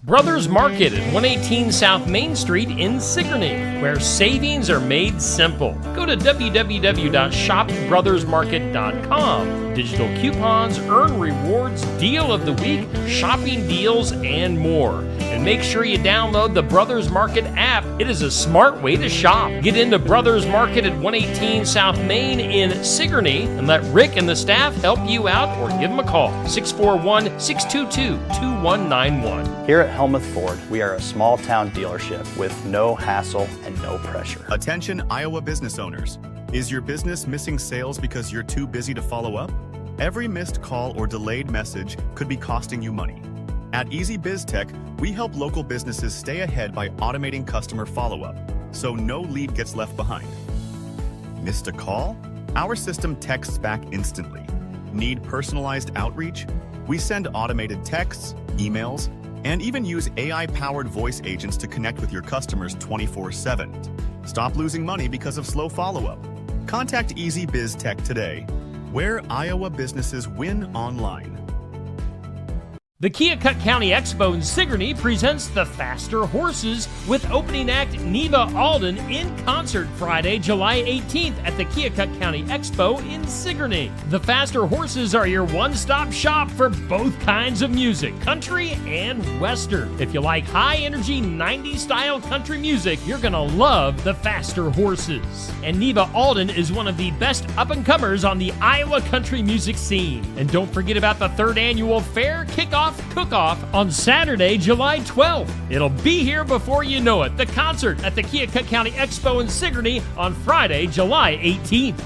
Brothers Market at 118 South Main Street in Sigourney, where savings are made simple. Go to www.shopbrothersmarket.com. Digital coupons, earn rewards, deal of the week, shopping deals, and more. And make sure you download the Brothers Market app. It is a smart way to shop. Get into Brothers Market at 118 South Main in Sigourney and let Rick and the staff help you out or give them a call. 641-622-2191. Here at Helmuth Ford, we are a small town dealership with no hassle and no pressure. Attention Iowa business owners. Is your business missing sales because you're too busy to follow up? Every missed call or delayed message could be costing you money. At Easy Biz Tech, we help local businesses stay ahead by automating customer follow-up, so no lead gets left behind. Missed a call? Our system texts back instantly. Need personalized outreach? We send automated texts, emails, and even use AI-powered voice agents to connect with your customers 24/7. Stop losing money because of slow follow-up. Contact Easy Biz Tech today, where Iowa businesses win online. The Keokuk County Expo in Sigourney presents the Faster Horses with opening act Neva Alden in concert Friday, July 18th at the Keokuk County Expo in Sigourney. The Faster Horses are your one-stop shop for both kinds of music, country and western. If you like high-energy 90s-style country music, you're gonna love the Faster Horses. And Neva Alden is one of the best up-and-comers on the Iowa country music scene. And don't forget about the third annual Fair Kickoff Cook-Off on Saturday, July 12th. It'll be here before you know it. The concert at the Keokuk County Expo in Sigourney on Friday, July 18th.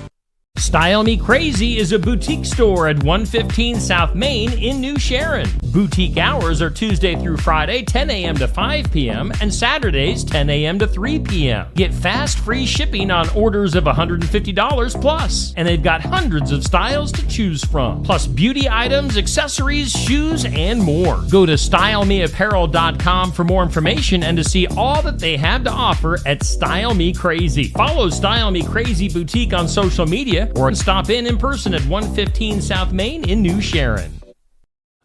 Style Me Crazy is a boutique store at 115 South Main in New Sharon. Boutique hours are Tuesday through Friday, 10 a.m. to 5 p.m. and Saturdays, 10 a.m. to 3 p.m. Get fast free shipping on orders of $150 plus, and they've got hundreds of styles to choose from, plus beauty items, accessories, shoes, and more. Go to StyleMeApparel.com for more information and to see all that they have to offer at Style Me Crazy. Follow Style Me Crazy Boutique on social media or stop in person at 115 South Main in New Sharon.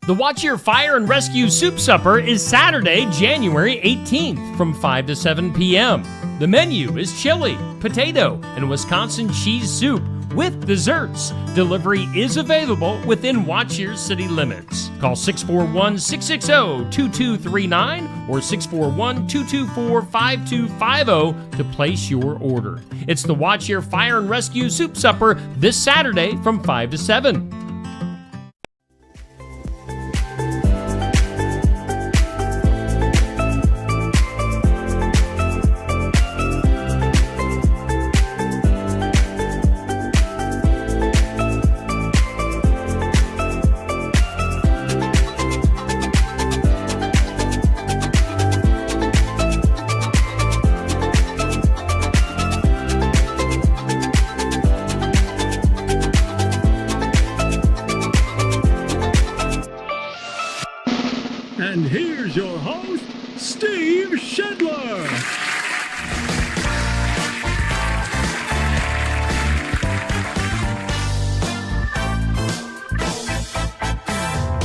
The Watch Your Fire and Rescue Soup Supper is Saturday, January 18th from 5 to 7 p.m. The menu is chili, potato, and Wisconsin cheese soup with desserts. Delivery is available within Watch Your city limits. Call 641-660-2239 or 641-224-5250 to place your order. It's the Watch Your Fire and Rescue Soup Supper this Saturday from 5 to 7. And here's your host, Steve Shedler.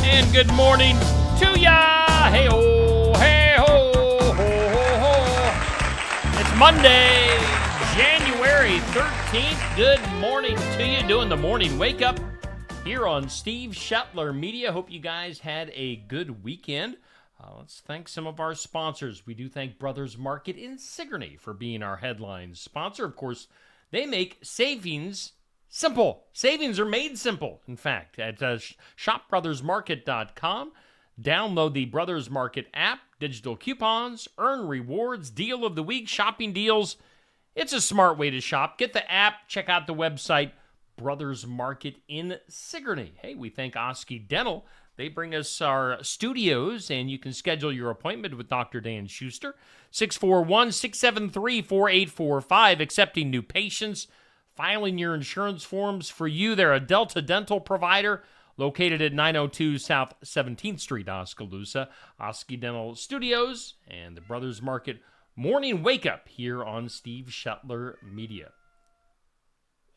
And good morning to ya. Hey ho, hey ho, ho, ho, ho. It's Monday, January 13th. Good morning to you. Doing the morning wake up here on Steve Shetler Media. Hope you guys had a good weekend. Let's thank some of our sponsors. We do thank Brothers Market in Sigourney for being our headline sponsor. Of course, they make savings simple. Savings are made simple, in fact, at shopbrothersmarket.com. Download the Brothers Market app, digital coupons, earn rewards, deal of the week, shopping deals. It's a smart way to shop. Get the app, check out the website, Brothers Market in Sigourney. Hey, we thank Oski Dental. They bring us our studios, and you can schedule your appointment with Dr. Dan Schuster. 641-673-4845, accepting new patients, filing your insurance forms for you. They're a Delta Dental provider located at 902 South 17th Street, Oskaloosa. Oski Dental Studios and the Brothers Market Morning Wake Up here on Steve Shetler Media.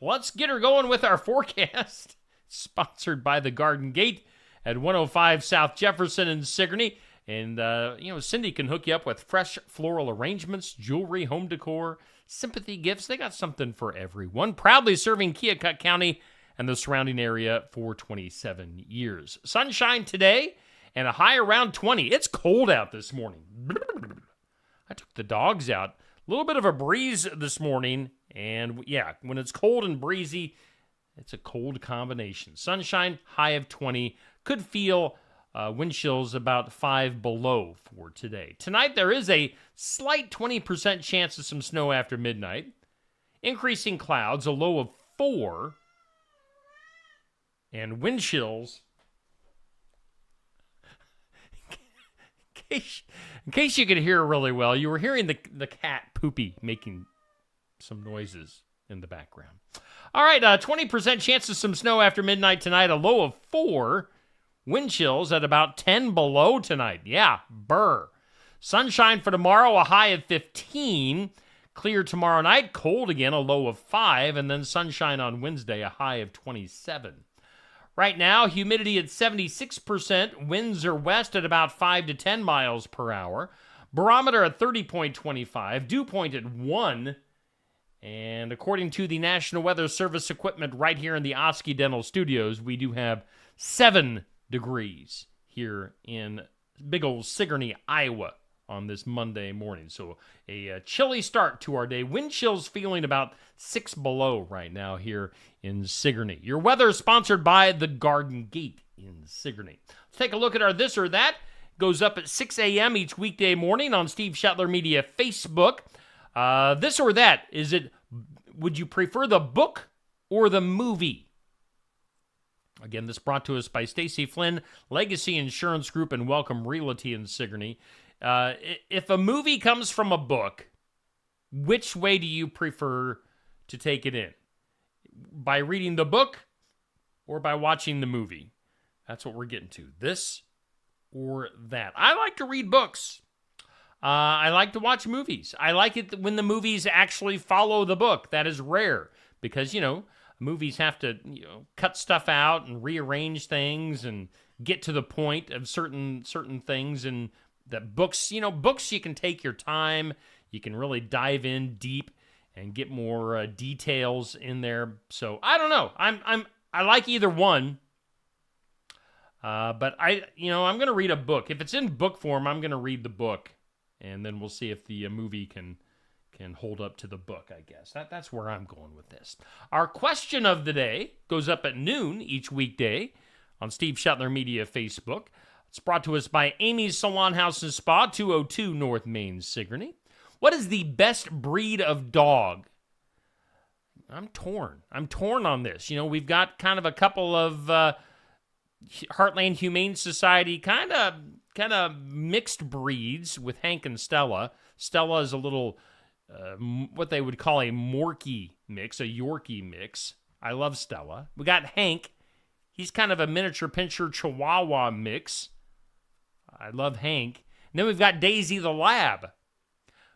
Let's get her going with our forecast, sponsored by the Garden Gate at 105 South Jefferson in Sigourney. And, Cindy can hook you up with fresh floral arrangements, jewelry, home decor, sympathy gifts. They got something for everyone. Proudly serving Keokuk County and the surrounding area for 27 years. Sunshine today and a high around 20. It's cold out this morning. I took the dogs out. A little bit of a breeze this morning. And, yeah, when it's cold and breezy, it's a cold combination. Sunshine, high of 20. Could feel wind chills about 5 below for today. Tonight, there is a slight 20% chance of some snow after midnight. Increasing clouds, a low of 4. And wind chills. In case you could hear really well, you were hearing the cat Poopy making some noises in the background. All right, 20% chance of some snow after midnight tonight, a low of 4. Wind chills at about 10 below tonight. Yeah, burr. Sunshine for tomorrow, a high of 15. Clear tomorrow night, cold again, a low of 5. And then sunshine on Wednesday, a high of 27. Right now, humidity at 76%. Winds are west at about 5 to 10 miles per hour. Barometer at 30.25. Dew point at 1. And according to the National Weather Service equipment right here in the Oskey Dental Studios, we do have 7 degrees here in big old Sigourney, Iowa on this Monday morning. So a chilly start to our day. Wind chills feeling about 6 below right now here in Sigourney. Your weather is sponsored by the Garden Gate in Sigourney. Let's take a look at our This or That. Goes up at 6 a.m. each weekday morning on Steve Shetler Media Facebook. This or That, would you prefer the book or the movie? Again, this brought to us by Stacy Flynn, Legacy Insurance Group, and Welcome Realty in Sigourney. If a movie comes from a book, which way do you prefer to take it in? By reading the book or by watching the movie? That's what we're getting to. This or that. I like to read books. I like to watch movies. I like it when the movies actually follow the book. That is rare because, movies have to, cut stuff out and rearrange things and get to the point of certain things. And the books, books you can take your time. You can really dive in deep and get more details in there. So I don't know. I like either one. But I'm going to read a book. If it's in book form, I'm going to read the book, and then we'll see if the movie can hold up to the book, I guess. That's where I'm going with this. Our question of the day goes up at noon each weekday on Steve Shetler Media Facebook. It's brought to us by Amy's Salon House and Spa, 202 North Main, Sigourney. What is the best breed of dog? I'm torn on this. We've got kind of a couple of Heartland Humane Society kind of mixed breeds with Hank and Stella. Stella is a little what they would call a Morkie mix, a Yorkie mix. I love Stella. We got Hank. He's kind of a miniature pinscher Chihuahua mix. I love Hank. And then we've got Daisy the Lab,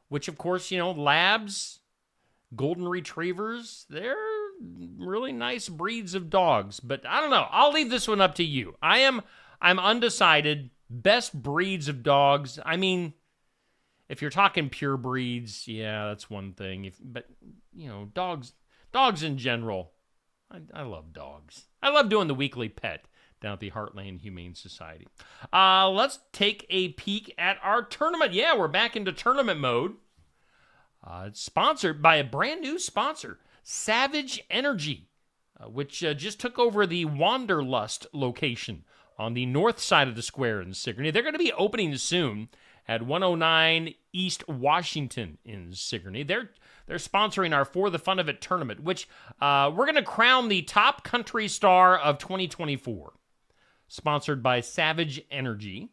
which, of course, labs, golden retrievers, they're really nice breeds of dogs. But I don't know. I'll leave this one up to you. I'm undecided. Best breeds of dogs. I mean, if you're talking pure breeds, yeah, that's one thing. But dogs in general, I love dogs. I love doing the weekly pet down at the Heartland Humane Society. Let's take a peek at our tournament. Yeah, we're back into tournament mode. It's sponsored by a brand new sponsor, Savage Energy, which just took over the Wanderlust location on the north side of the square in Sigourney. They're going to be opening soon at 109 East Washington in Sigourney. They're sponsoring our For the Fun of It tournament, which we're going to crown the top country star of 2024. Sponsored by Savage Energy.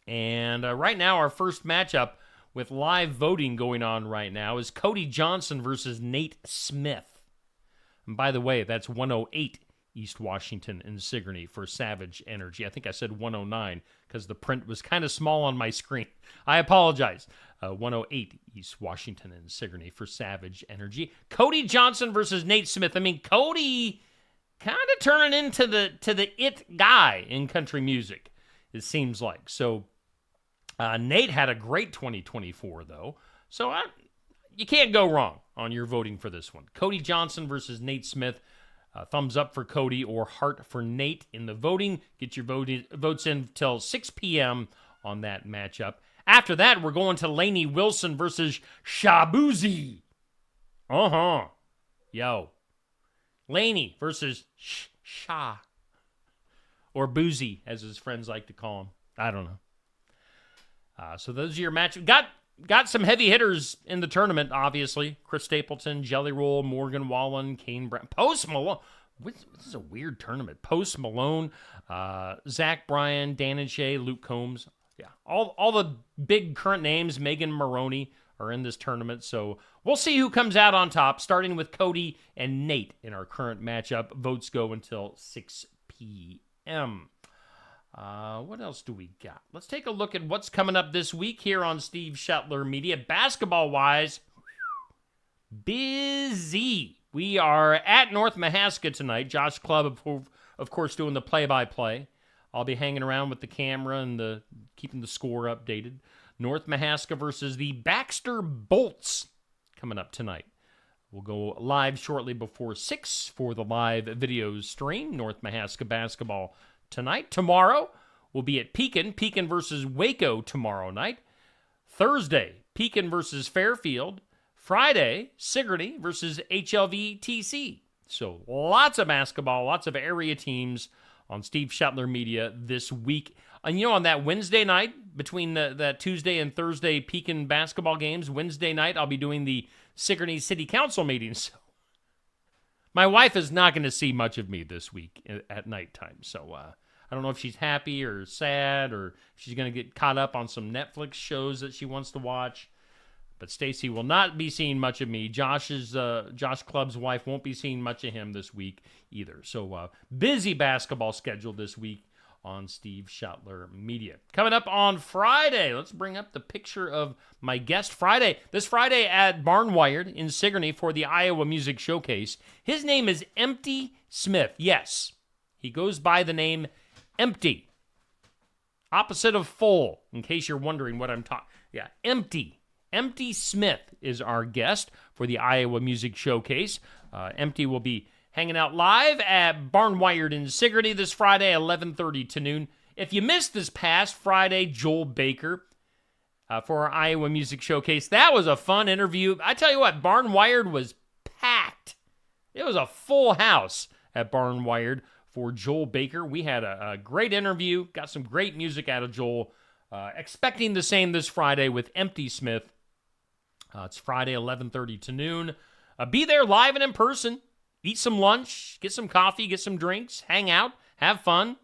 And right now, our first matchup with live voting going on right now is Cody Johnson versus Nate Smith. And by the way, that's 108 East Washington in Sigourney for Savage Energy. I think I said 109 because the print was kind of small on my screen. I apologize. 108 East Washington in Sigourney for Savage Energy. Cody Johnson versus Nate Smith. I mean, Cody kind of turning into the it guy in country music, it seems like. So Nate had a great 2024, though. So you can't go wrong on your voting for this one. Cody Johnson versus Nate Smith. Thumbs up for Cody or heart for Nate in the voting. Get your votes in till 6 p.m. on that matchup. After that, we're going to Lainey Wilson versus Shabuzi. Yo. Lainey versus Sha. Or Boozy, as his friends like to call him. I don't know. So those are your matchups. Got some heavy hitters in the tournament, obviously. Chris Stapleton, Jelly Roll, Morgan Wallen, Kane Brown, Post Malone. This is a weird tournament. Post Malone, Zach Bryan, Dan and Shay, Luke Combs. Yeah, all the big current names, Megan Maroney, are in this tournament. So we'll see who comes out on top, starting with Cody and Nate in our current matchup. Votes go until 6 p.m. What else do we got? Let's take a look at what's coming up this week here on Steve Shuttler Media. Basketball-wise, busy. We are at North Mahaska tonight. Josh Clubb, of course, doing the play-by-play. I'll be hanging around with the camera and keeping the score updated. North Mahaska versus the Baxter Bolts coming up tonight. We'll go live shortly before 6 for the live video stream. North Mahaska basketball tonight. Tomorrow, we'll be at Pekin. Pekin versus Waco tomorrow night. Thursday, Pekin versus Fairfield. Friday, Sigourney versus HLV-TC. So lots of basketball, lots of area teams on Steve Shuttler Media this week. And on that Wednesday night, between that Tuesday and Thursday Pekin basketball games, Wednesday night I'll be doing the Sigourney City Council meetings. My wife is not going to see much of me this week at nighttime, so I don't know if she's happy or sad or if she's going to get caught up on some Netflix shows that she wants to watch. But Stacy will not be seeing much of me. Josh Clubb's wife won't be seeing much of him this week either. So busy basketball schedule this week on Steve Shuttler Media. Coming up on Friday, let's bring up the picture of my guest this Friday at Barnwired in Sigourney for the Iowa Music Showcase. His name is Empty Smith. Yes, he goes by the name Empty. Opposite of full, in case you're wondering what I'm talking. Yeah, Empty. Empty Smith is our guest for the Iowa Music Showcase. Empty will be hanging out live at Barnwired in Sigourney this Friday, 11:30 to noon. If you missed this past Friday, Joel Baker for our Iowa Music Showcase, that was a fun interview. I tell you what, Barnwired was packed. It was a full house at Barnwired for Joel Baker. We had a great interview, got some great music out of Joel. Expecting the same this Friday with Empty Smith. It's Friday, 11:30 to noon. Be there live and in person. Eat some lunch, get some coffee, get some drinks, hang out, have fun.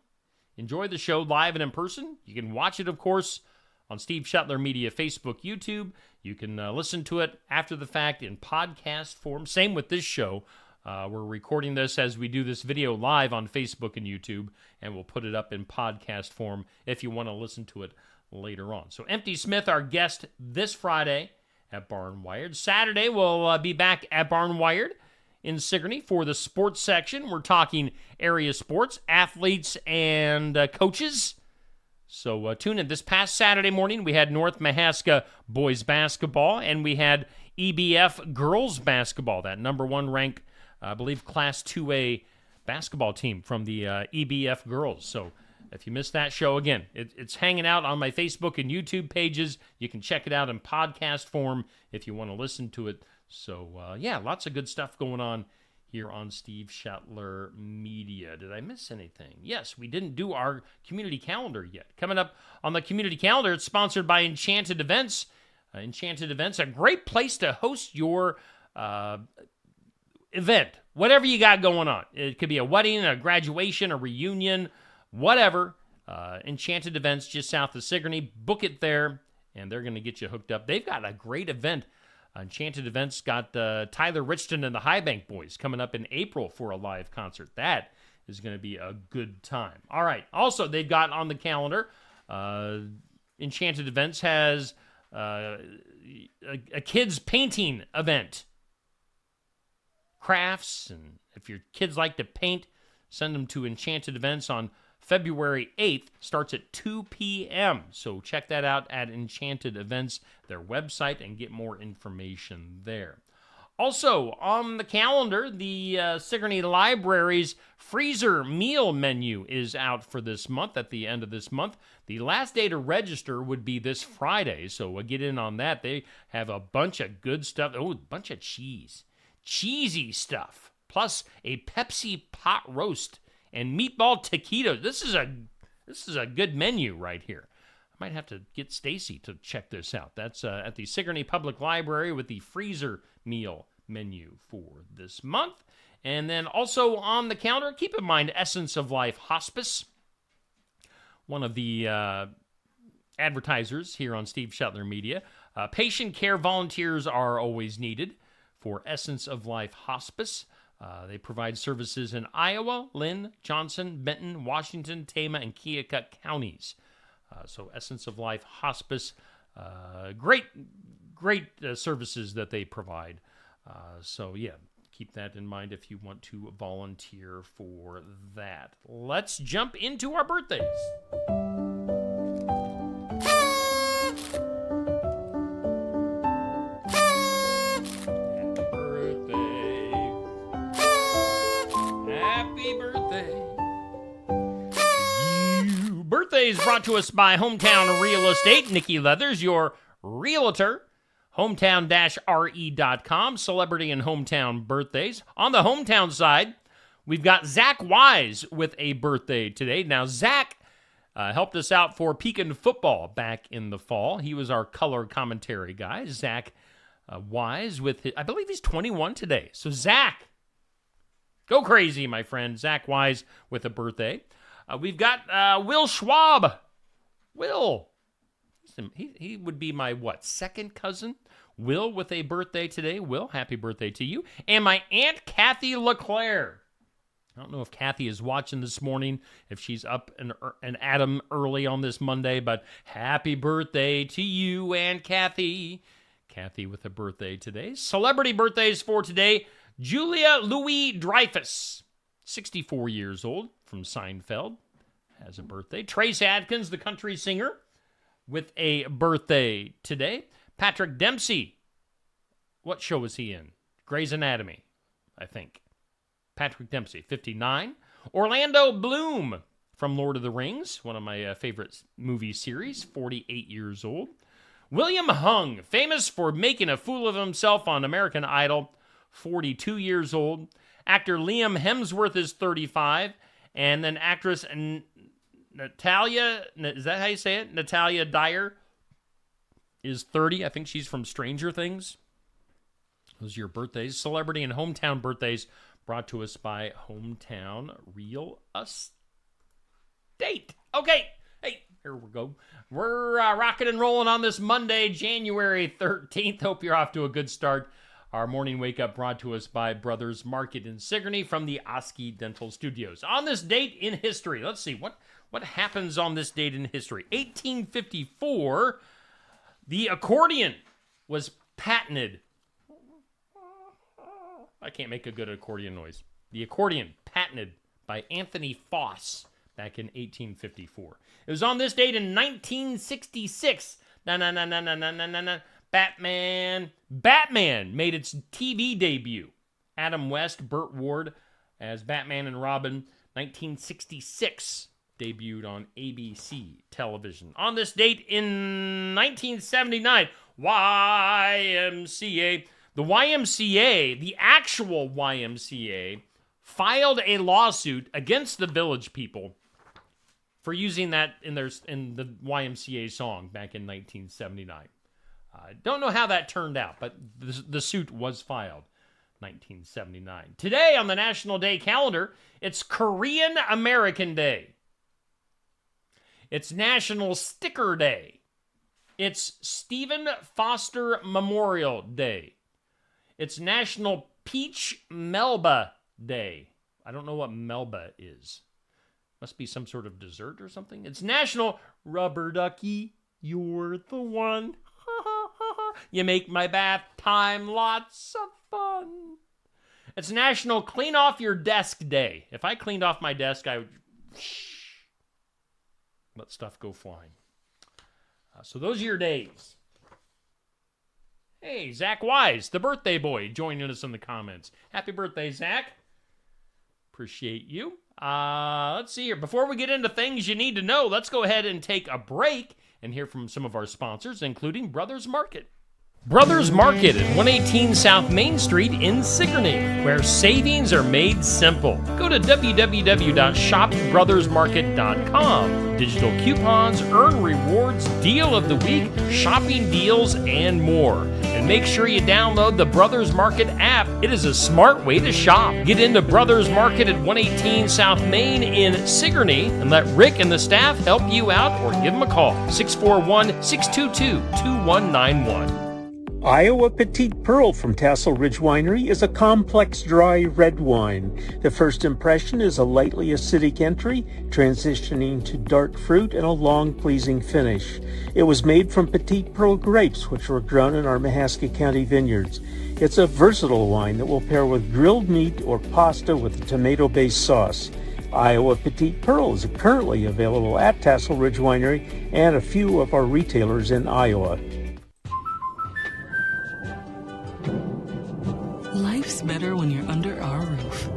Enjoy the show live and in person. You can watch it, of course, on Steve Shuttler Media, Facebook, YouTube. You can listen to it after the fact in podcast form. Same with this show. We're recording this as we do this video live on Facebook and YouTube, and we'll put it up in podcast form if you want to listen to it later on. So Empty Smith, our guest this Friday at Barnwired. Saturday, we'll be back at Barnwired in Sigourney for the sports section. We're talking area sports, athletes, and coaches. So tune in. This past Saturday morning, we had North Mahaska boys basketball, and we had EBF girls basketball, that number one ranked, I believe, Class 2A basketball team from the EBF girls. So if you missed that show, again, it's hanging out on my Facebook and YouTube pages. You can check it out in podcast form if you want to listen to it. So, lots of good stuff going on here on Steve Shuttler Media. Did I miss anything? Yes, we didn't do our community calendar yet. Coming up on the community calendar, it's sponsored by Enchanted Events. Enchanted Events, a great place to host your event, whatever you got going on. It could be a wedding, a graduation, a reunion, whatever. Enchanted Events just south of Sigourney. Book it there, and they're going to get you hooked up. They've got a great event. Enchanted Events got Tyler Richton and the High Bank Boys coming up in April for a live concert. That is going to be a good time. All right. Also, they've got on the calendar, Enchanted Events has a kids painting event. Crafts, and if your kids like to paint, send them to Enchanted Events on February 8th, starts at 2 p.m. So check that out at Enchanted Events, their website, and get more information there. Also, on the calendar, the Sigourney Library's freezer meal menu is out for this month, at the end of this month. The last day to register would be this Friday, so we'll get in on that. They have a bunch of good stuff. Oh, a bunch of cheese. Cheesy stuff. Plus a Pepsi pot roast and meatball taquitos. This is a good menu right here. I might have to get Stacy to check this out. That's at the Sigourney Public Library with the freezer meal menu for this month. And then also on the calendar, keep in mind Essence of Life Hospice. One of the advertisers here on Steve Shetler Media. Patient care volunteers are always needed for Essence of Life Hospice. They provide services in Iowa, Lynn, Johnson, Benton, Washington, Tama, and Keokuk counties. So Essence of Life Hospice, great services that they provide. So yeah, keep that in mind if you want to volunteer for that. Let's jump into our birthdays. Happy birthday. Birthdays brought to us by Hometown Real Estate. Nikki Leathers, your realtor. Hometown-re.com, celebrity and hometown birthdays. On the hometown side, we've got Zach Wise with a birthday today. Now, Zach helped us out for Pekin football back in the fall. He was our color commentary guy. Zach Wise with his, I believe he's 21 today. So, Zach, go crazy, my friend. Zach Wise with a birthday. We've got Will Schwab. Will. He would be my, second cousin? Will with a birthday today. Will, happy birthday to you. And my Aunt Kathy LeClaire. I don't know if Kathy is watching this morning, if she's up and at 'em early on this Monday, but happy birthday to you, Aunt Kathy. Kathy with a birthday today. Celebrity birthdays for today. Julia Louis-Dreyfus, 64 years old, from Seinfeld, has a birthday. Trace Adkins, the country singer, with a birthday today. Patrick Dempsey. What show was he in? Grey's Anatomy, I think. Patrick Dempsey, 59. Orlando Bloom from Lord of the Rings, one of my favorite movie series, 48 years old. William Hung, famous for making a fool of himself on American Idol, 42 years old. Actor Liam Hemsworth is 35. And then actress Natalia, is that how you say it? Natalia Dyer is 30. I think she's from Stranger Things. Those are your birthdays. Celebrity and hometown birthdays brought to us by Hometown Real Estate. Okay. Hey, here we go. We're rocking and rolling on this Monday, January 13th. Hope you're off to a good start. Our morning wake up brought to us by Brothers Market in Sigourney from the Oski Dental Studios. On this date in history, let's see, what happens on this date in history? 1854, the accordion was patented. I can't make a good accordion noise. The accordion patented by Anthony Foss back in 1854. It was on this date in 1966. Batman made its TV debut. Adam West, Burt Ward as Batman and Robin, 1966. Debuted on ABC television. On this date in 1979, YMCA, the YMCA, the actual YMCA, filed a lawsuit against the Village People for using that in the YMCA song back in 1979. I don't know how that turned out, but the suit was filed 1979. Today on the National Day calendar, it's Korean American Day. It's National Sticker Day. It's Stephen Foster Memorial Day. It's National Peach Melba Day. I don't know what Melba is. Must be some sort of dessert or something. It's National Rubber Ducky, You're the One. You make my bath time lots of fun. It's National Clean Off Your Desk Day. If I cleaned off my desk, I would let stuff go flying. So those are your days. Hey, Zach Wise, the birthday boy, joining us in the comments. Happy birthday, Zach. Appreciate you. Let's see here. Before we get into things you need to know, let's go ahead and take a break and hear from some of our sponsors, including Brothers Market. Brothers Market at 118 South Main Street in Sigourney, where savings are made simple. Go to www.shopbrothersmarket.com. Digital coupons, earn rewards, deal of the week, shopping deals, and more. And make sure you download the Brothers Market app. It is a smart way to shop. Get into Brothers Market at 118 South Main in Sigourney and let Rick and the staff help you out or give them a call. 641-622-2191. Iowa Petite Pearl from Tassel Ridge Winery is a complex dry red wine. The first impression is a lightly acidic entry, transitioning to dark fruit and a long pleasing finish. It was made from Petite Pearl grapes, which were grown in our Mahaska County vineyards. It's a versatile wine that will pair with grilled meat or pasta with a tomato-based sauce. Iowa Petite Pearl is currently available at Tassel Ridge Winery and a few of our retailers in Iowa. Life's better when you're under our roof.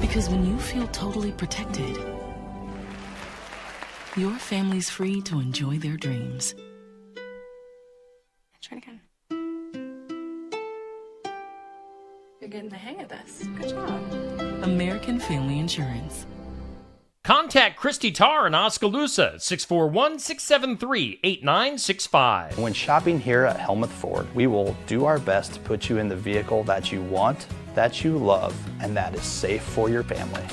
Because when you feel totally protected, your family's free to enjoy their dreams. Try it again. You're getting the hang of this. Good job. American Family Insurance. Contact Christy Tarr in Oskaloosa at 641-673-8965. When shopping here at Helmuth Ford, we will do our best to put you in the vehicle that you want, that you love, and that is safe for your family.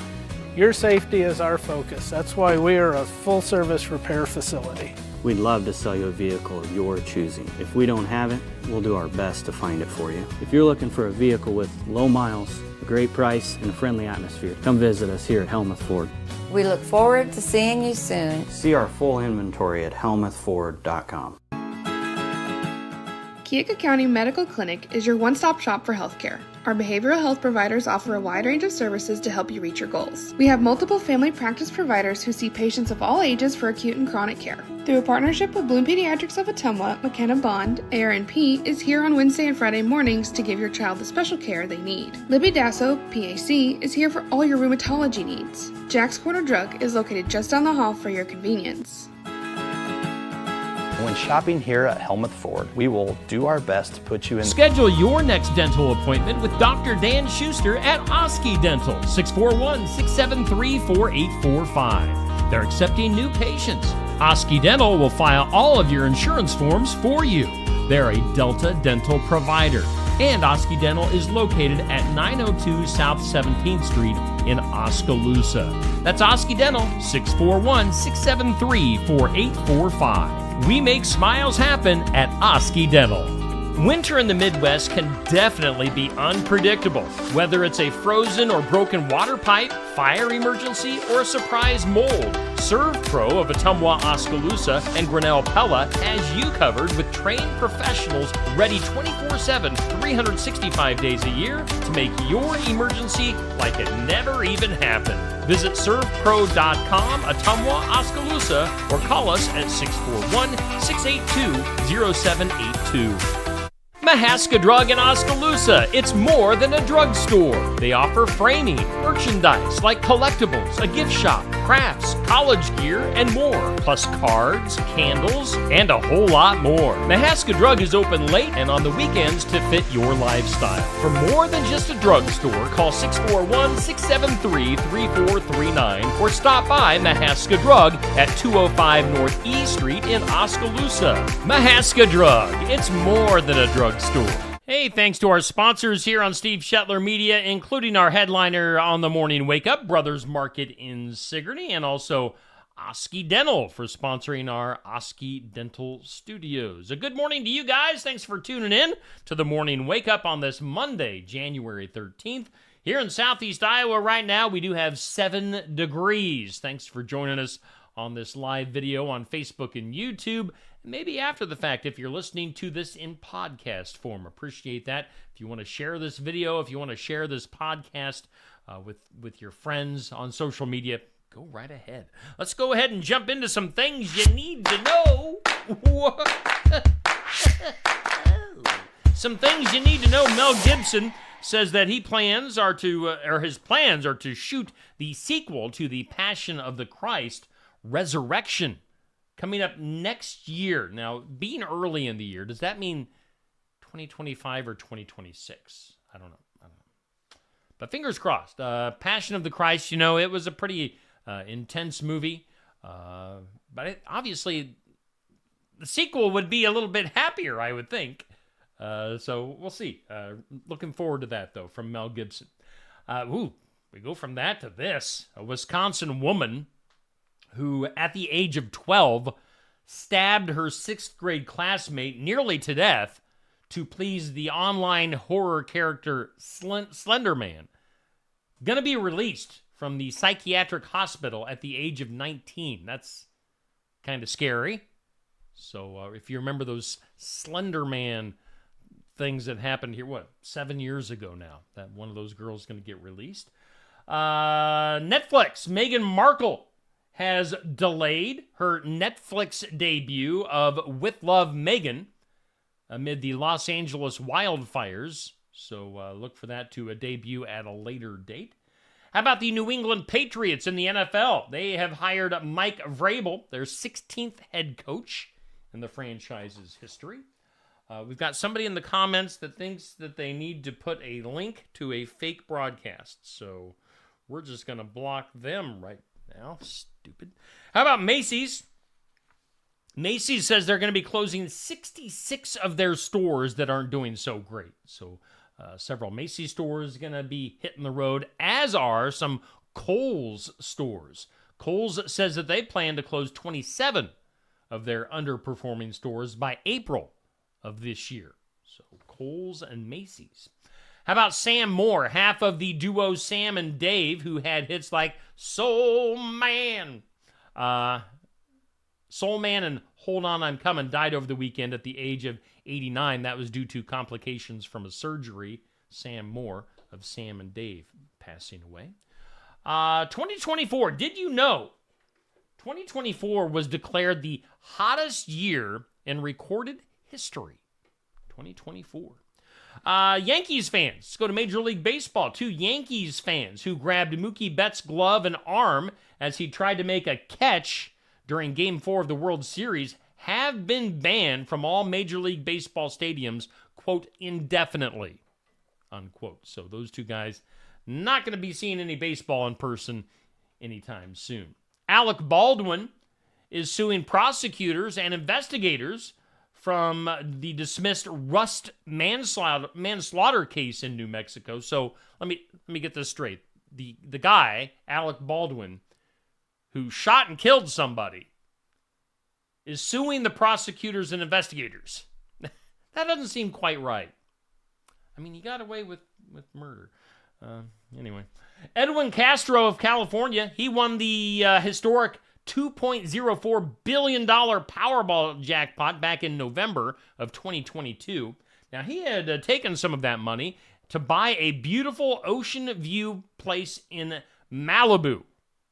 Your safety is our focus. That's why we are a full-service repair facility. We'd love to sell you a vehicle of your choosing. If we don't have it, we'll do our best to find it for you. If you're looking for a vehicle with low miles, a great price, and a friendly atmosphere, come visit us here at Helmuth Ford. We look forward to seeing you soon. See our full inventory at helmuthford.com. Keokuk County Medical Clinic is your one-stop shop for healthcare. Our behavioral health providers offer a wide range of services to help you reach your goals. We have multiple family practice providers who see patients of all ages for acute and chronic care. Through a partnership with Bloom Pediatrics of Ottumwa, McKenna Bond, ARNP, is here on Wednesday and Friday mornings to give your child the special care they need. Libby Dasso, PAC, is here for all your rheumatology needs. Jack's Corner Drug is located just down the hall for your convenience. When shopping here at Helmuth Ford, we will do our best to put you in. Schedule your next dental appointment with Dr. Dan Schuster at Oski Dental, 641-673-4845. They're accepting new patients. Oski Dental will file all of your insurance forms for you. They're a Delta dental provider. And Oski Dental is located at 902 South 17th Street in Oskaloosa. That's Oski Dental, 641-673-4845. We make smiles happen at Oski Dental. Winter in the Midwest can definitely be unpredictable. Whether it's a frozen or broken water pipe, fire emergency, or a surprise mold, ServPro of Ottumwa, Oskaloosa, and Grinnell Pella has you covered with trained professionals ready 24/7, 365 days a year to make your emergency like it never even happened. Visit servpro.com, Ottumwa, Oskaloosa, or call us at 641-682-0782. Mahaska Drug in Oskaloosa. It's more than a drugstore. They offer framing, merchandise like collectibles, a gift shop, crafts, college gear, and more. Plus cards, candles, and a whole lot more. Mahaska Drug is open late and on the weekends to fit your lifestyle. For more than just a drugstore, call 641-673-3439 or stop by Mahaska Drug at 205 North E Street in Oskaloosa. Mahaska Drug. It's more than a drugstore. Hey, thanks to our sponsors here on Steve Shetler Media, including our headliner on the Morning Wake Up, Brothers Market in Sigourney, and also Oski Dental for sponsoring our Oski Dental Studios. A good morning to you guys. Thanks for tuning in to the Morning Wake Up on this Monday, January 13th. Here in Southeast Iowa right now, we do have 7 degrees. Thanks for joining us on this live video on Facebook and YouTube. Maybe after the fact, if you're listening to this in podcast form. Appreciate that. If you want to share this video, if you want to share this podcast with your friends on social media, Go right ahead. Let's go ahead and jump into some things you need to know. Some things you need to know. Mel Gibson says that his plans are to shoot the sequel to The Passion of the Christ, Resurrection, coming up next year. Now, being early in the year, does that mean 2025 or 2026? I don't know. But fingers crossed. Passion of the Christ, it was a pretty intense movie. But obviously, the sequel would be a little bit happier, I would think. So we'll see. Looking forward to that, though, from Mel Gibson. We go from that to this. A Wisconsin woman who, at the age of 12, stabbed her 6th grade classmate nearly to death to please the online horror character Slender Man. Going to be released from the psychiatric hospital at the age of 19. That's kind of scary. So if you remember those Slender Man things that happened here, 7 years ago now, that one of those girls is going to get released. Netflix, Meghan Markle has delayed her Netflix debut of With Love, Meghan amid the Los Angeles wildfires. So look for that to debut at a later date. How about the New England Patriots in the NFL? They have hired Mike Vrabel, their 16th head coach in the franchise's history. We've got somebody in the comments that thinks that they need to put a link to a fake broadcast. So we're just going to block them right now. Stupid. How about Macy's? Macy's says they're going to be closing 66 of their stores that aren't doing so great. So several Macy's stores going to be hitting the road, as are some Kohl's stores. Kohl's says that they plan to close 27 of their underperforming stores by April of this year. So Kohl's and Macy's. How about Sam Moore, half of the duo Sam and Dave, who had hits like Soul Man. Soul Man and Hold On, I'm Coming died over the weekend at the age of 89. That was due to complications from a surgery. Sam Moore of Sam and Dave passing away. 2024, did you know 2024 was declared the hottest year in recorded history? 2024. Yankees fans, let's go to Major League Baseball. 2 Yankees fans who grabbed Mookie Betts' glove and arm as he tried to make a catch during Game 4 of the World Series have been banned from all Major League Baseball stadiums, quote, indefinitely, unquote. So those 2 guys not going to be seeing any baseball in person anytime soon. Alec Baldwin is suing prosecutors and investigators from the dismissed Rust manslaughter case in New Mexico. So let me get this straight. The guy, Alec Baldwin, who shot and killed somebody, is suing the prosecutors and investigators. That doesn't seem quite right. I mean, he got away with murder. Anyway. Edwin Castro of California, he won the historic $2.04 billion Powerball jackpot back in November of 2022. Now, he had taken some of that money to buy a beautiful ocean view place in Malibu.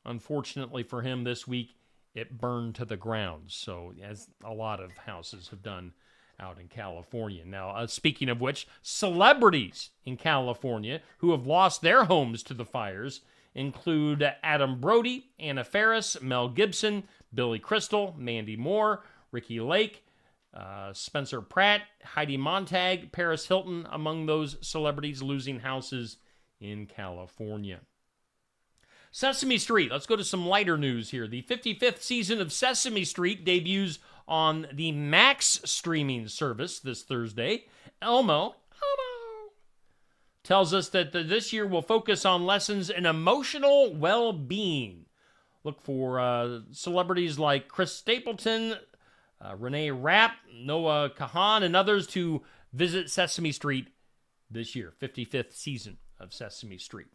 Unfortunately for him, this week, it burned to the ground. So, as a lot of houses have done out in California. Now, speaking of which, celebrities in California who have lost their homes to the fires include Adam Brody, Anna Faris, Mel Gibson, Billy Crystal, Mandy Moore, Ricky Lake, Spencer Pratt, Heidi Montag, Paris Hilton, among those celebrities losing houses in California. Sesame Street. Let's go to some lighter news here. The 55th season of Sesame Street debuts on the Max streaming service this Thursday. Elmo tells us that this year will focus on lessons in emotional well-being. Look for celebrities like Chris Stapleton, Renee Rapp, Noah Kahan, and others to visit Sesame Street this year, 55th season of Sesame Street.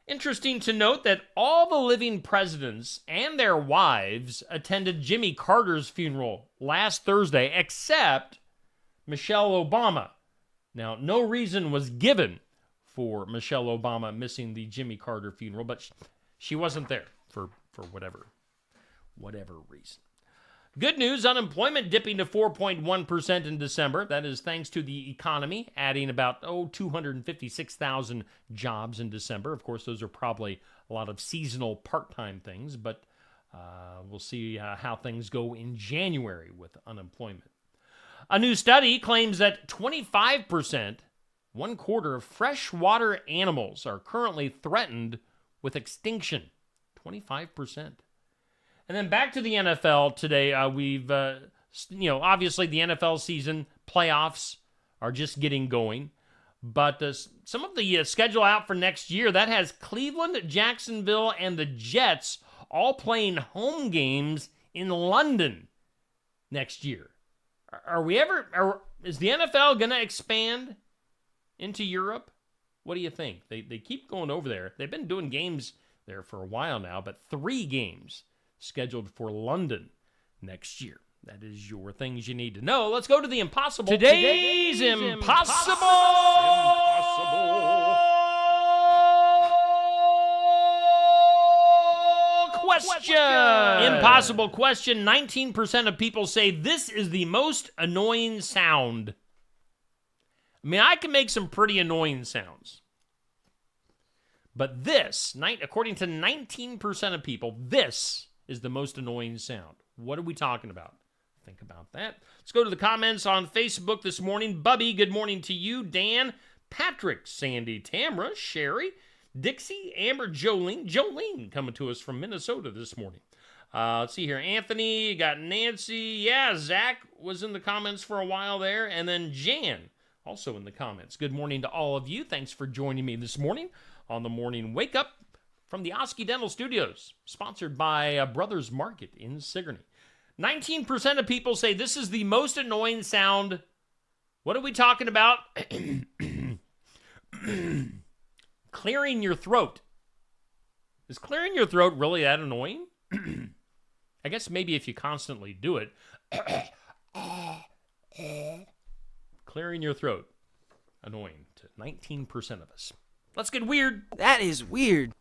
Interesting to note that all the living presidents and their wives attended Jimmy Carter's funeral last Thursday, except Michelle Obama. Now, no reason was given for Michelle Obama missing the Jimmy Carter funeral, but she wasn't there. for whatever reason. Good news, unemployment dipping to 4.1% in December. That is thanks to the economy adding about 256,000 jobs in December. Of course, those are probably a lot of seasonal part-time things, but we'll see how things go in January with unemployment. A new study claims that 25%, 1/4 of freshwater animals are currently threatened with extinction. 25%. And then back to the NFL today. We've, obviously the NFL season playoffs are just getting going. But some of the schedule out for next year, that has Cleveland, Jacksonville, and the Jets all playing home games in London next year. Is the NFL going to expand into Europe? What do you think? They keep going over there. They've been doing games there for a while now, but 3 games scheduled for London next year. That is your things you need to know. Let's go to the impossible. Today's impossible question. Impossible question. 19% of people say this is the most annoying sound. I mean, I can make some pretty annoying sounds. But this, according to 19% of people, this is the most annoying sound. What are we talking about? Think about that. Let's go to the comments on Facebook this morning. Bubby, good morning to you. Dan, Patrick, Sandy, Tamara, Sherry, Dixie, Amber, Jolene coming to us from Minnesota this morning. Let's see here. Anthony, you got Nancy. Yeah, Zach was in the comments for a while there. And then Jan, also in the comments. Good morning to all of you. Thanks for joining me this morning on the Morning Wake Up from the Oski Dental Studios, sponsored by Brothers Market in Sigourney. 19% of people say this is the most annoying sound. What are we talking about? Clearing your throat. Is clearing your throat really that annoying? I guess maybe if you constantly do it. Clearing your throat. Annoying to 19% of us. Let's get weird. That is weird.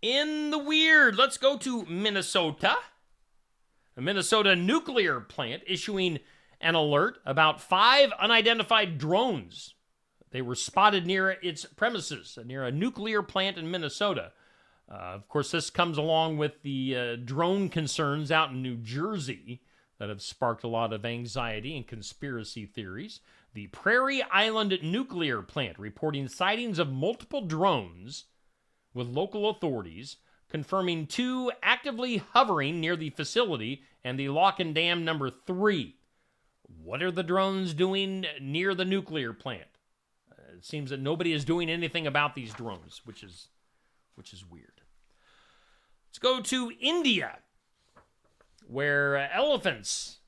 In the weird, let's go to Minnesota. A Minnesota nuclear plant issuing an alert about 5 unidentified drones. They were spotted near its premises, near a nuclear plant in Minnesota. Of course, this comes along with the drone concerns out in New Jersey that have sparked a lot of anxiety and conspiracy theories. The Prairie Island nuclear plant reporting sightings of multiple drones, with local authorities confirming 2 actively hovering near the facility and the lock and dam number 3. What are the drones doing near the nuclear plant? It seems that nobody is doing anything about these drones, which is weird. Let's go to India, where elephants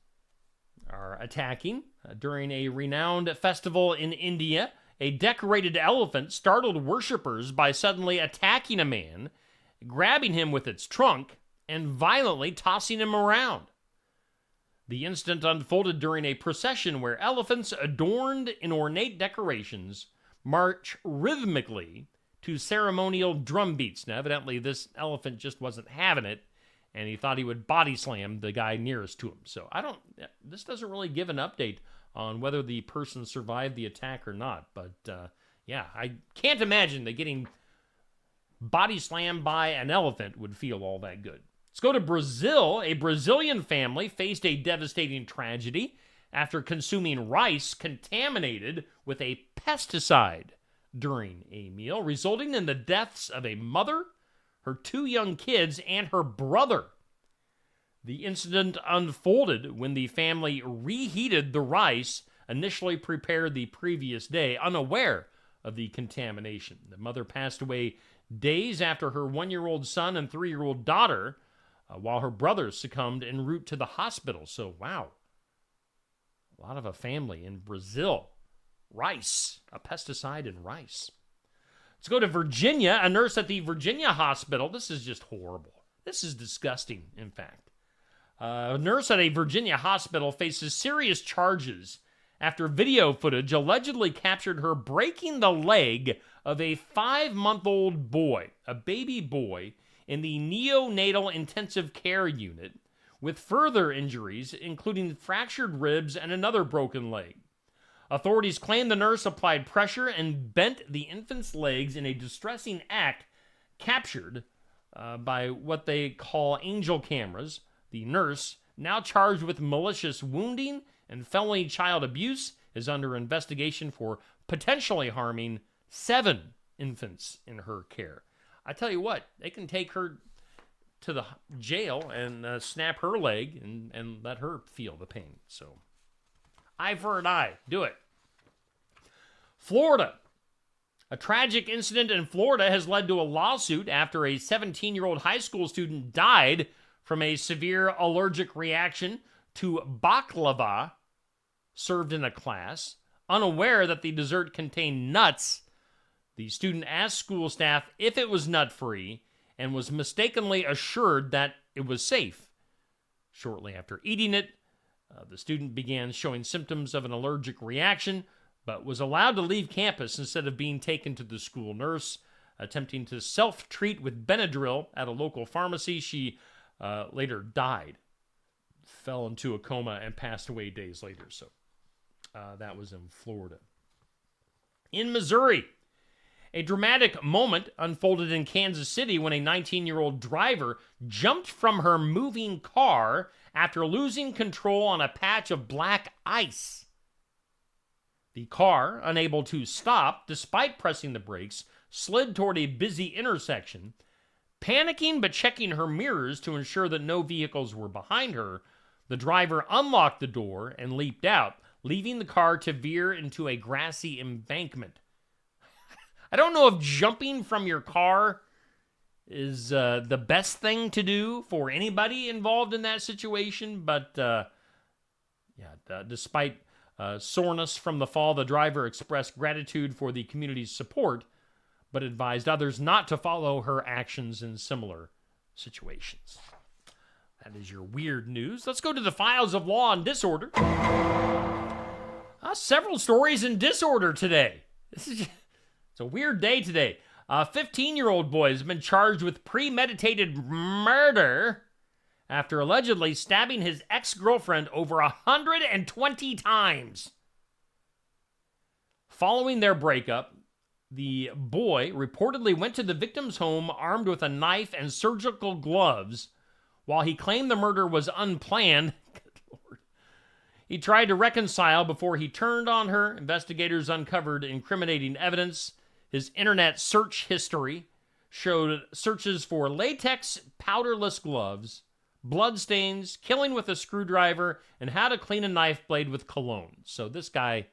are attacking. During a renowned festival in India, a decorated elephant startled worshippers by suddenly attacking a man, grabbing him with its trunk, and violently tossing him around. The incident unfolded during a procession where elephants adorned in ornate decorations march rhythmically to ceremonial drum beats. Now, evidently, this elephant just wasn't having it, and he thought he would body slam the guy nearest to him. So this doesn't really give an update on whether the person survived the attack or not. But I can't imagine that getting body slammed by an elephant would feel all that good. Let's go to Brazil. A Brazilian family faced a devastating tragedy after consuming rice contaminated with a pesticide during a meal, resulting in the deaths of a mother, her 2 young kids, and her brother. The incident unfolded when the family reheated the rice initially prepared the previous day, unaware of the contamination. The mother passed away days after her 1-year-old son and 3-year-old daughter, while her brother succumbed en route to the hospital. So, wow. A lot of a family in Brazil. Rice. A pesticide in rice. Let's go to Virginia. A nurse at the Virginia hospital. This is just horrible. This is disgusting, in fact. A nurse at a Virginia hospital faces serious charges after video footage allegedly captured her breaking the leg of a 5-month-old boy, a baby boy, in the neonatal intensive care unit with further injuries, including fractured ribs and another broken leg. Authorities claim the nurse applied pressure and bent the infant's legs in a distressing act captured by what they call angel cameras. The nurse, now charged with malicious wounding and felony child abuse, is under investigation for potentially harming 7 infants in her care. I tell you what, they can take her to the jail and snap her leg and let her feel the pain. So, eye for an eye. Do it. Florida. A tragic incident in Florida has led to a lawsuit after a 17-year-old high school student died from a severe allergic reaction to baklava served in a class. Unaware that the dessert contained nuts, the student asked school staff if it was nut-free and was mistakenly assured that it was safe. Shortly after eating it, the student began showing symptoms of an allergic reaction, but was allowed to leave campus instead of being taken to the school nurse. Attempting to self-treat with Benadryl at a local pharmacy, she later died, fell into a coma, and passed away days later. So that was in Florida. In Missouri, a dramatic moment unfolded in Kansas City when a 19-year-old driver jumped from her moving car after losing control on a patch of black ice. The car, unable to stop despite pressing the brakes, slid toward a busy intersection. Panicking but checking her mirrors to ensure that no vehicles were behind her, the driver unlocked the door and leaped out, leaving the car to veer into a grassy embankment. I don't know if jumping from your car is the best thing to do for anybody involved in that situation, but despite soreness from the fall, the driver expressed gratitude for the community's support, but advised others not to follow her actions in similar situations. That is your weird news. Let's go to the files of law and disorder. Several stories in disorder today. It's a weird day today. A 15-year-old boy has been charged with premeditated murder after allegedly stabbing his ex-girlfriend over 120 times. Following their breakup, the boy reportedly went to the victim's home armed with a knife and surgical gloves. While he claimed the murder was unplanned, good Lord, he tried to reconcile before he turned on her. Investigators uncovered incriminating evidence. His internet search history showed searches for latex powderless gloves, bloodstains, killing with a screwdriver, and how to clean a knife blade with cologne. So this guy,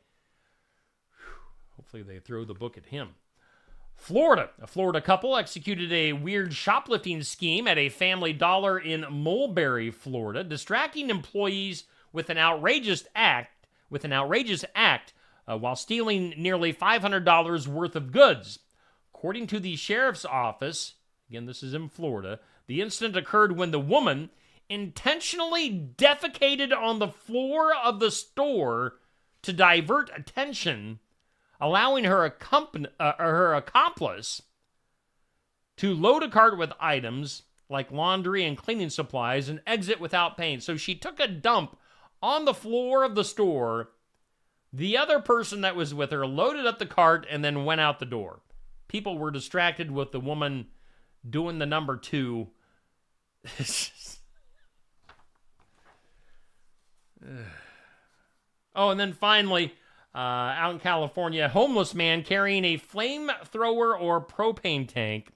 hopefully they throw the book at him. Florida. A Florida couple executed a weird shoplifting scheme at a Family Dollar in Mulberry, Florida, distracting employees with an outrageous act while stealing nearly $500 worth of goods. According to the sheriff's office, again, this is in Florida, the incident occurred when the woman intentionally defecated on the floor of the store to divert attention, allowing her accomplice to load a cart with items like laundry and cleaning supplies and exit without paying. So she took a dump on the floor of the store. The other person that was with her loaded up the cart and then went out the door. People were distracted with the woman doing the number 2. Oh, and then finally, out in California, a homeless man carrying a flamethrower or propane tank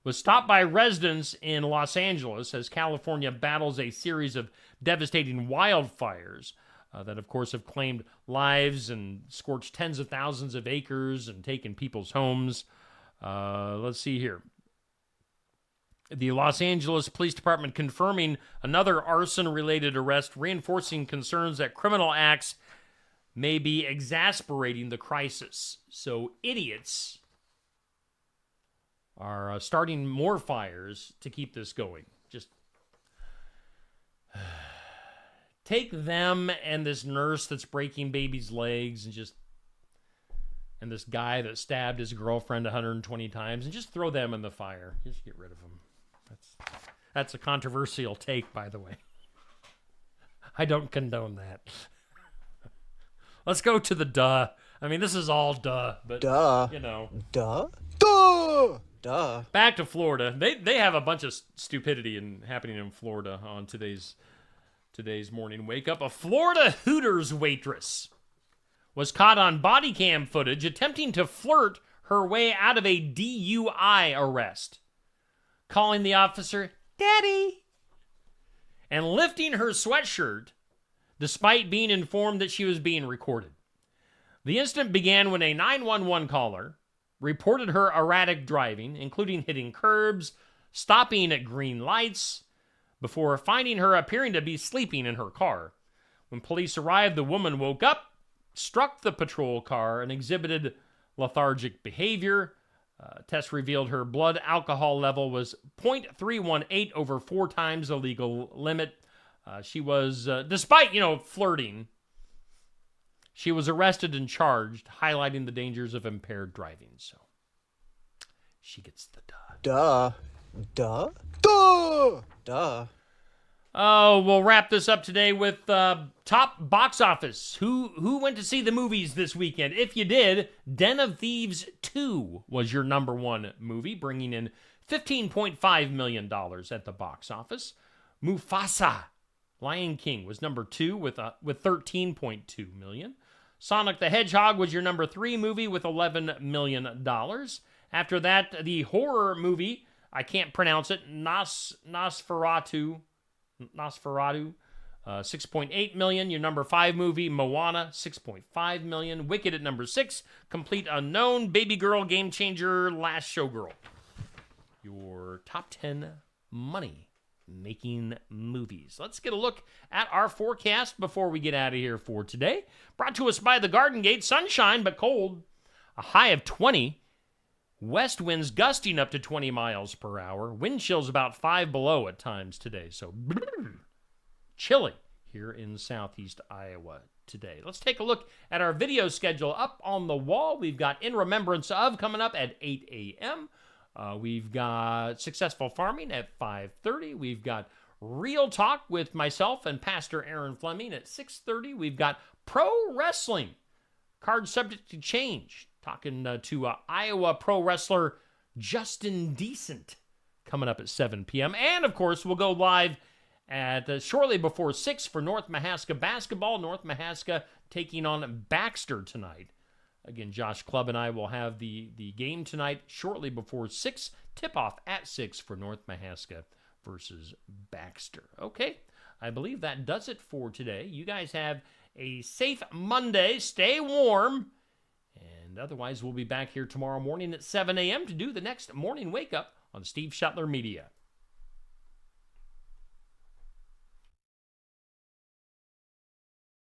was stopped by residents in Los Angeles as California battles a series of devastating wildfires that, of course, have claimed lives and scorched tens of thousands of acres and taken people's homes. Let's see here. The Los Angeles Police Department confirming another arson-related arrest, reinforcing concerns that criminal acts may be exasperating the crisis. So idiots are starting more fires to keep this going. Just take them and this nurse that's breaking babies' legs and this guy that stabbed his girlfriend 120 times and just throw them in the fire. Just get rid of them. That's a controversial take, by the way. I don't condone that. Let's go to the duh. I mean, this is all duh, but you know. Duh. Back to Florida. They have a bunch of stupidity happening in Florida on today's morning wake up. A Florida Hooters waitress was caught on body cam footage attempting to flirt her way out of a DUI arrest, calling the officer "Daddy" and lifting her sweatshirt despite being informed that she was being recorded. The incident began when a 911 caller reported her erratic driving, including hitting curbs, stopping at green lights, before finding her appearing to be sleeping in her car. When police arrived, the woman woke up, struck the patrol car, and exhibited lethargic behavior. Tests revealed her blood alcohol level was 0.318 over 4 times the legal limit. She was, despite, flirting, she was arrested and charged, highlighting the dangers of impaired driving. So she gets the duh. Duh. Oh, we'll wrap this up today with top box office. Who went to see the movies this weekend? If you did, Den of Thieves 2 was your number one movie, bringing in $15.5 million at the box office. Mufasa, Lion King, was number 2 with $13.2 million. Sonic the Hedgehog was your number 3 movie with $11 million. After that, the horror movie, I can't pronounce it, Nosferatu, $6.8 million. Your number 5 movie, Moana, $6.5 million. Wicked at number 6. Complete Unknown, Baby Girl, Game Changer, Last Showgirl. Your top 10 money-making movies. Let's get a look at our forecast before we get out of here for today. Brought to us by the Garden Gate. Sunshine, but cold. A high of 20. West winds gusting up to 20 miles per hour. Wind chills about 5 below at times today. So chilly here in southeast Iowa today. Let's take a look at our video schedule up on the wall. We've got In Remembrance Of coming up at 8 a.m. We've got Successful Farming at 5:30. We've got Real Talk with myself and Pastor Aaron Fleming at 6:30. We've got Pro Wrestling, Card Subject to Change. Talking to Iowa pro wrestler Justin Decent coming up at 7 p.m. And, of course, we'll go live at shortly before 6 for North Mahaska basketball. North Mahaska taking on Baxter tonight. Again, Josh Clubb and I will have the game tonight shortly before 6. Tip-off at 6 for North Mahaska versus Baxter. Okay, I believe that does it for today. You guys have a safe Monday. Stay warm. And otherwise, we'll be back here tomorrow morning at 7 a.m. to do the next morning wake-up on Steve Shetler Media.